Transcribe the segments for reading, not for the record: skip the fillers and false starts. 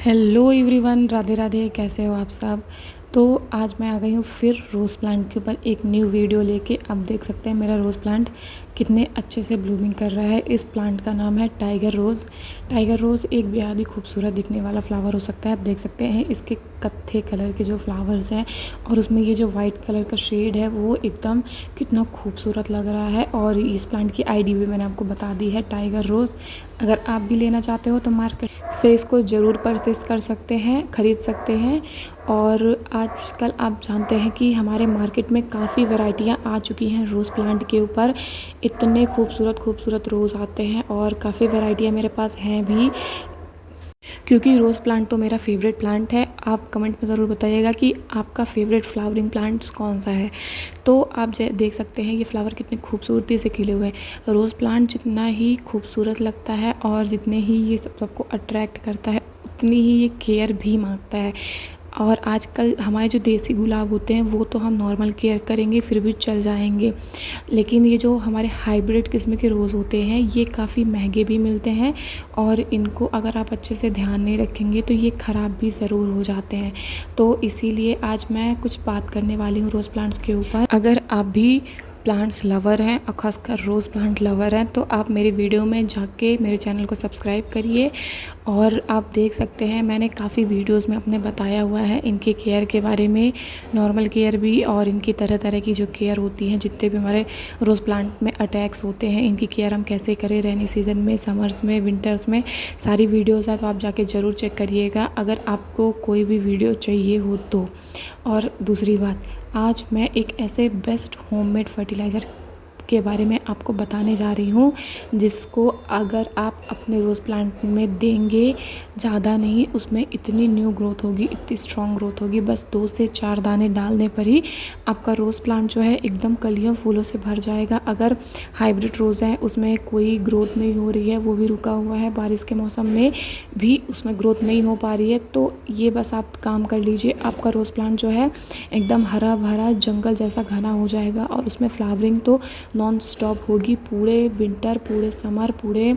Hello everyone, Radhe Radhe. कैसे हो आप सब। तो आज मैं आ गई हूँ फिर रोज़ प्लांट के ऊपर एक न्यू वीडियो लेके। आप देख सकते हैं मेरा रोज़ प्लांट कितने अच्छे से ब्लूमिंग कर रहा है। इस प्लांट का नाम है टाइगर रोज़। टाइगर रोज़ एक बेहद ही खूबसूरत दिखने वाला फ्लावर हो सकता है। आप देख सकते हैं इसके कत्थे कलर के जो फ्लावर्स हैं और उसमें ये जो वाइट कलर का शेड है वो एकदम कितना खूबसूरत लग रहा है। और इस प्लांट की आईडी भी मैंने आपको बता दी है, टाइगर रोज़। अगर आप भी लेना चाहते हो तो मार्केट से इसको ज़रूर परचेस कर सकते हैं, ख़रीद सकते हैं। और आजकल आप जानते हैं कि हमारे मार्केट में काफ़ी वैरायटियाँ आ चुकी हैं रोज़ प्लांट के ऊपर। इतने खूबसूरत खूबसूरत रोज़ आते हैं और काफ़ी वैरायटियाँ मेरे पास हैं भी, क्योंकि रोज़ प्लांट तो मेरा फेवरेट प्लांट है। आप कमेंट में ज़रूर बताइएगा कि आपका फेवरेट फ्लावरिंग प्लांट्स कौन सा है। तो आप देख सकते हैं ये फ्लावर कितनी खूबसूरती से खिले हुए हैं। रोज़ प्लांट जितना ही खूबसूरत लगता है और जितने ही ये सबको अट्रैक्ट करता है, उतनी ही ये केयर भी मांगता है। और आजकल हमारे जो देसी गुलाब होते हैं वो तो हम नॉर्मल केयर करेंगे फिर भी चल जाएंगे, लेकिन ये जो हमारे हाइब्रिड किस्म के रोज़ होते हैं ये काफ़ी महंगे भी मिलते हैं। और इनको अगर आप अच्छे से ध्यान नहीं रखेंगे तो ये ख़राब भी ज़रूर हो जाते हैं। तो इसीलिए आज मैं कुछ बात करने वाली हूँ रोज़ प्लांट्स के ऊपर। अगर आप भी प्लांट्स लवर हैं और ख़ासकर रोज़ प्लांट लवर हैं तो आप मेरी वीडियो में जाके मेरे चैनल को सब्सक्राइब करिए। और आप देख सकते हैं मैंने काफ़ी वीडियोस में अपने बताया हुआ है इनके केयर के बारे में, नॉर्मल केयर भी और इनकी तरह तरह की जो केयर होती हैं। जितने भी हमारे रोज़ प्लांट में अटैक्स होते हैं इनकी केयर हम कैसे करें, रेनी सीज़न में, समर्स में, विंटर्स में, सारी वीडियोज़ है तो आप जाके ज़रूर चेक करिएगा अगर आपको कोई भी वीडियो चाहिए हो तो। और दूसरी बात, आज मैं एक ऐसे बेस्ट होममेड फर्टिलाइज़र के बारे में आपको बताने जा रही हूँ जिसको अगर आप अपने रोज़ प्लांट में देंगे, ज़्यादा नहीं, उसमें इतनी न्यू ग्रोथ होगी, इतनी स्ट्रॉन्ग ग्रोथ होगी। बस 2 से 4 दाने डालने पर ही आपका रोज़ प्लांट जो है एकदम कलियों फूलों से भर जाएगा। अगर हाइब्रिड रोज़ है उसमें कोई ग्रोथ नहीं हो रही है, वो भी रुका हुआ है, बारिश के मौसम में भी उसमें ग्रोथ नहीं हो पा रही है, तो ये बस आप काम कर लीजिए, आपका रोज़ प्लांट जो है एकदम हरा भरा जंगल जैसा घना हो जाएगा। और उसमें फ्लावरिंग तो नॉन स्टॉप होगी पूरे विंटर, पूरे समर, पूरे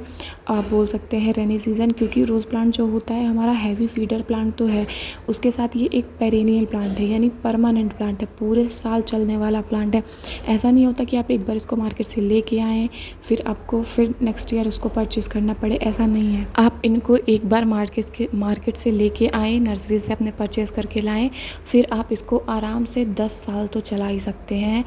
आप बोल सकते हैं रेनी सीज़न। क्योंकि रोज़ प्लांट जो होता है हमारा हैवी फीडर प्लांट तो है, उसके साथ ये एक पेरेनियल प्लांट है, यानी परमानेंट प्लांट है, पूरे साल चलने वाला प्लांट है। ऐसा नहीं होता कि आप एक बार इसको मार्केट से लेके आएँ फिर आपको फिर नेक्स्ट ईयर उसको परचेज़ करना पड़े, ऐसा नहीं है। आप इनको एक बार मार्केट से लेके आएँ, नर्सरी से अपने परचेज़ करके लाएँ, फिर आप इसको आराम से 10 साल तो चला ही सकते हैं।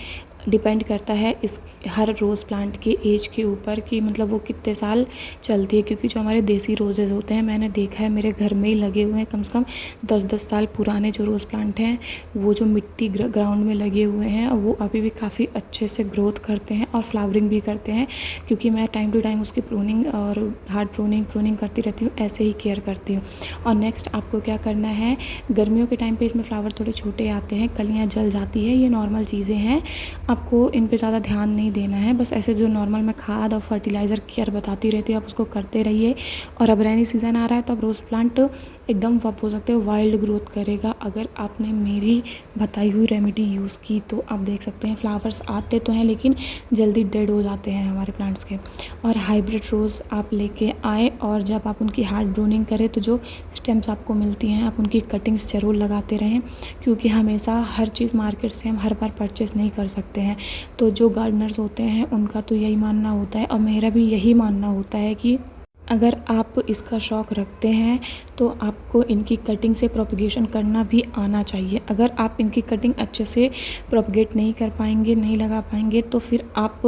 डिपेंड करता है इस हर रोज़ प्लांट के एज के ऊपर कि मतलब वो कितने साल चलती है। क्योंकि जो हमारे देसी रोजेज़ होते हैं, मैंने देखा है मेरे घर में ही लगे हुए हैं कम से कम 10-10 साल पुराने जो रोज़ प्लांट हैं, वो जो मिट्टी ग्राउंड में लगे हुए हैं वो अभी भी काफ़ी अच्छे से ग्रोथ करते हैं और फ्लावरिंग भी करते हैं। क्योंकि मैं टाइम टू टाइम उसकी प्रूनिंग और हार्ड प्रूनिंग करती रहती हूँ, ऐसे ही केयर करती हूँ। और नेक्स्ट आपको क्या करना है, गर्मियों के टाइम पे इसमें फ्लावर थोड़े छोटे आते हैं, कलियाँ जल जाती है, ये नॉर्मल चीज़ें हैं, आपको इन पे ज़्यादा ध्यान नहीं देना है। बस ऐसे जो नॉर्मल मैं खाद और फर्टिलाइज़र केयर बताती रहती हूँ, आप उसको करते रहिए। और अब रेनी सीज़न आ रहा है तो अब रोज़ प्लांट एकदम आप बोल सकते हो वाइल्ड ग्रोथ करेगा अगर आपने मेरी बताई हुई रेमेडी यूज़ की तो। आप देख सकते हैं फ्लावर्स आते तो हैं लेकिन जल्दी डेड हो जाते हैं हमारे प्लांट्स के। और हाइब्रिड रोज़ आप लेके आए और जब आप उनकी हार्ड प्रूनिंग करें तो जो स्टेम्स आपको मिलती हैं आप उनकी कटिंग्स ज़रूर लगाते रहें। क्योंकि हमेशा हर चीज़ मार्केट से हम हर बार परचेज़ नहीं कर सकते हैं। तो जो गार्डनर्स होते हैं उनका तो यही मानना होता है और मेरा भी यही मानना होता है कि अगर आप इसका शौक़ रखते हैं तो आपको इनकी कटिंग से प्रोपगेशन करना भी आना चाहिए। अगर आप इनकी कटिंग अच्छे से प्रोपगेट नहीं कर पाएंगे, नहीं लगा पाएंगे, तो फिर आप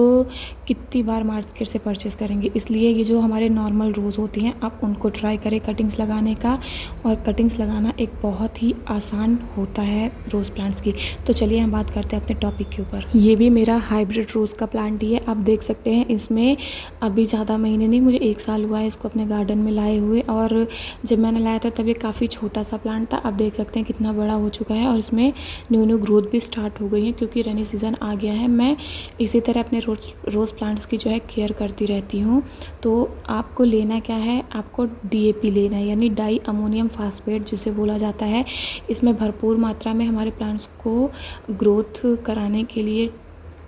कितनी बार मार्केट से परचेज़ करेंगे। इसलिए ये जो हमारे नॉर्मल रोज़ होती हैं आप उनको ट्राई करें कटिंग्स लगाने का। और कटिंग्स लगाना एक बहुत ही आसान होता है रोज़ प्लांट्स की। तो चलिए हम बात करते हैं अपने टॉपिक के ऊपर। ये भी मेरा हाइब्रिड रोज़ का प्लांट ही है। आप देख सकते हैं इसमें अभी ज़्यादा महीने नहीं, मुझे 1 साल हुआ है इसको अपने गार्डन में लाए हुए। और जब मैंने लाया था तब ये काफ़ी छोटा सा प्लांट था। अब देख सकते हैं कितना बड़ा हो चुका है और इसमें न्यू ग्रोथ भी स्टार्ट हो गई है क्योंकि रेनी सीज़न आ गया है। मैं इसी तरह अपने रोज़ प्लांट्स की जो है केयर करती रहती हूँ। तो आपको लेना क्या है, आपको DAP लेना है, यानी डाई अमोनियम फास्फेट जिसे बोला जाता है। इसमें भरपूर मात्रा में हमारे प्लांट्स को ग्रोथ कराने के लिए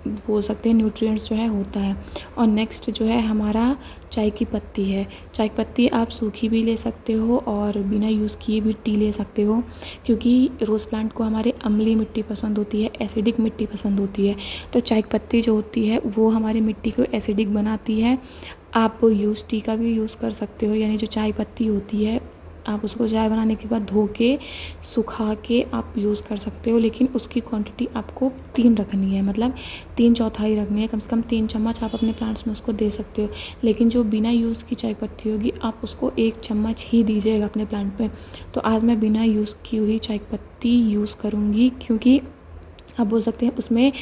बोल सकते हैं न्यूट्रिएंट्स जो है होता है। और नेक्स्ट जो है हमारा चाय की पत्ती है। चाय की पत्ती आप सूखी भी ले सकते हो और बिना यूज़ किए भी टी ले सकते हो, क्योंकि रोज़ प्लांट को हमारे अम्लीय मिट्टी पसंद होती है, एसिडिक मिट्टी पसंद होती है। तो चाय की पत्ती जो होती है वो हमारी मिट्टी को एसिडिक बनाती है। आप यूज़ टी का भी यूज़ कर सकते हो, यानी जो चाय पत्ती होती है आप उसको चाय बनाने के बाद धो के सुखा के आप यूज़ कर सकते हो, लेकिन उसकी क्वांटिटी आपको 3 रखनी है, मतलब 3/4 रखनी है। कम से कम 3 चम्मच आप अपने प्लांट्स में उसको दे सकते हो। लेकिन जो बिना यूज़ की चाय पत्ती होगी आप उसको 1 चम्मच ही दीजिएगा अपने प्लांट में। तो आज मैं बिना यूज़ की हुई चाय पत्ती यूज़ करूँगी, क्योंकि आप बोल सकते हैं उसमें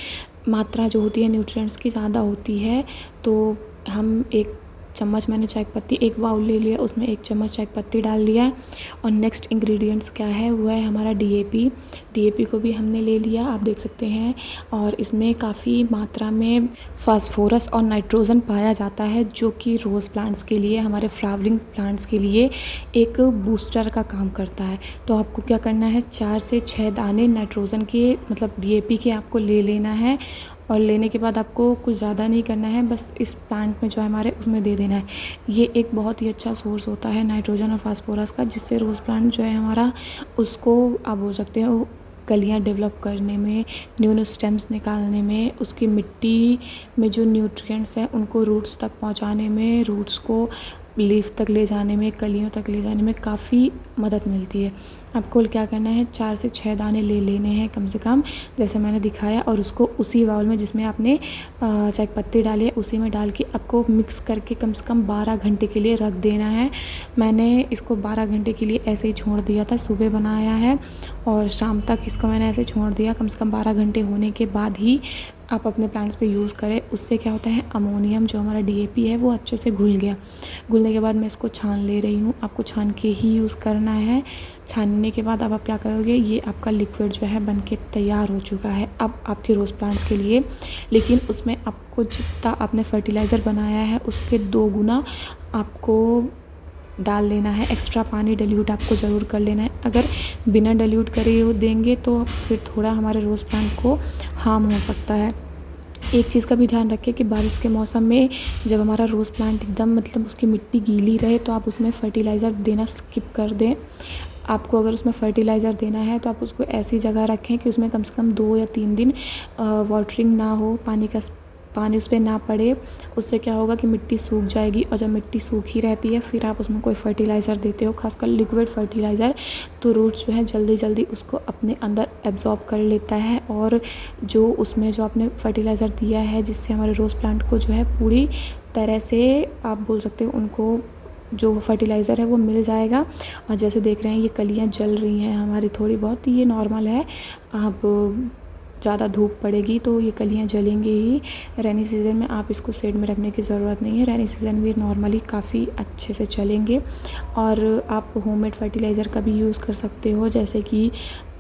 मात्रा जो होती है न्यूट्रिएंट्स की ज़्यादा होती है। तो हम 1 चम्मच मैंने चाय की पत्ती, 1 बाउल ले लिया, उसमें 1 चम्मच चाय की पत्ती डाल दिया है। और नेक्स्ट इंग्रेडिएंट्स क्या है, वो है हमारा डीएपी। डीएपी को भी हमने ले लिया, आप देख सकते हैं। और इसमें काफ़ी मात्रा में फास्फोरस और नाइट्रोजन पाया जाता है, जो कि रोज़ प्लांट्स के लिए, हमारे फ्लावरिंग प्लांट्स के लिए एक बूस्टर का काम करता है। तो आपको क्या करना है, 4 से 6 दाने नाइट्रोजन के, मतलब डीएपी के आपको ले लेना है। और लेने के बाद आपको कुछ ज़्यादा नहीं करना है, बस इस प्लांट में जो है हमारे उसमें दे देना है। ये एक बहुत ही अच्छा सोर्स होता है नाइट्रोजन और फास्फोरस का, जिससे रोज़ प्लांट जो है हमारा, उसको आप बोल सकते हो कलियाँ डेवलप करने में, न्यू न्यू स्टेम्स निकालने में, उसकी मिट्टी में जो न्यूट्रिएंट्स हैं उनको रूट्स तक पहुंचाने में, रूट्स को लीफ तक ले जाने में, कलियों तक ले जाने में काफ़ी मदद मिलती है। आपको क्या करना है, 4 से 6 दाने ले लेने हैं कम से कम, जैसे मैंने दिखाया, और उसको उसी बाउल में जिसमें आपने चाय की पत्ती डाली है उसी में डाल के आपको मिक्स करके कम से कम 12 घंटे के लिए रख देना है। मैंने इसको 12 घंटे के लिए ऐसे ही छोड़ दिया था, सुबह बनाया है और शाम तक इसको मैंने ऐसे छोड़ दिया। कम से कम 12 घंटे होने के बाद ही आप अपने प्लांट्स पे यूज़ करें। उससे क्या होता है, अमोनियम जो हमारा डीएपी है वो अच्छे से घुल गया। घुलने के बाद मैं इसको छान ले रही हूँ, आपको छान के ही यूज़ करना है। छानने के बाद अब आप क्या करोगे, ये आपका लिक्विड जो है बनके तैयार हो चुका है अब आपके रोज़ प्लांट्स के लिए। लेकिन उसमें आपको जितना आपने फर्टिलाइज़र बनाया है उसके 2 गुना आपको डाल लेना है। एक्स्ट्रा पानी डिल्यूट आपको ज़रूर कर लेना है। अगर बिना डिल्यूट करे वो देंगे तो फिर थोड़ा हमारे रोज़ प्लांट को हार्म हो सकता है। एक चीज़ का भी ध्यान रखें कि बारिश के मौसम में जब हमारा रोज़ प्लांट एकदम, मतलब उसकी मिट्टी गीली रहे, तो आप उसमें फ़र्टिलाइज़र देना स्किप कर दें। आपको अगर उसमें फ़र्टिलाइज़र देना है तो आप उसको ऐसी जगह रखें कि उसमें कम से कम 2 या 3 दिन वाटरिंग ना हो, पानी उस पे ना पड़े। उससे क्या होगा कि मिट्टी सूख जाएगी, और जब मिट्टी सूखी रहती है फिर आप उसमें कोई फ़र्टिलाइज़र देते हो, खासकर लिक्विड फ़र्टिलाइज़र, तो रूट्स जो है जल्दी जल्दी उसको अपने अंदर एब्ज़ॉर्ब कर लेता है। और जो उसमें जो आपने फ़र्टिलाइज़र दिया है, जिससे हमारे रोज़ प्लांट को जो है पूरी तरह से, आप बोल सकते हो, उनको जो फर्टिलाइज़र है वो मिल जाएगा। और जैसे देख रहे हैं ये कलियाँ जल रही हैं हमारी थोड़ी बहुत, ये नॉर्मल है। अब ज़्यादा धूप पड़ेगी तो ये कलियाँ जलेंगे ही। रेनी सीज़न में आप इसको शेड में रखने की ज़रूरत नहीं है, रेनी सीज़न में नॉर्मली काफ़ी अच्छे से चलेंगे। और आप होममेड फर्टिलाइज़र का भी यूज़ कर सकते हो, जैसे कि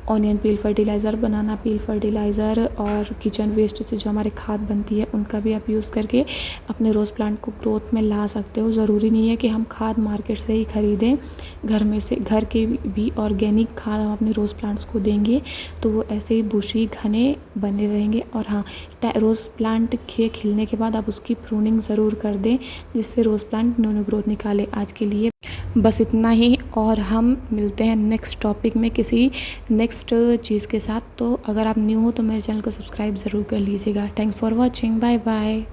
ऑनियन पील फर्टिलाइज़र, बनाना पील फर्टिलाइज़र, और किचन वेस्ट से जो हमारे खाद बनती है उनका भी आप यूज़ करके अपने रोज़ प्लांट को ग्रोथ में ला सकते हो। ज़रूरी नहीं है कि हम खाद मार्केट से ही ख़रीदें, घर में से, घर के भी ऑर्गेनिक खाद हम अपने रोज़ प्लांट्स को देंगे तो वो ऐसे ही बुशी घने बने रहेंगे। और हाँ, रोज़ प्लांट के खिलने के बाद आप उसकी प्रूनिंग ज़रूर कर दें, जिससे rose plant new new growth निकाले। आज के लिए बस इतना ही, और हम मिलते हैं नेक्स्ट टॉपिक में किसी नेक्स्ट चीज़ के साथ। तो अगर आप न्यू हो तो मेरे चैनल को सब्सक्राइब ज़रूर कर लीजिएगा। Thanks for watching, bye bye.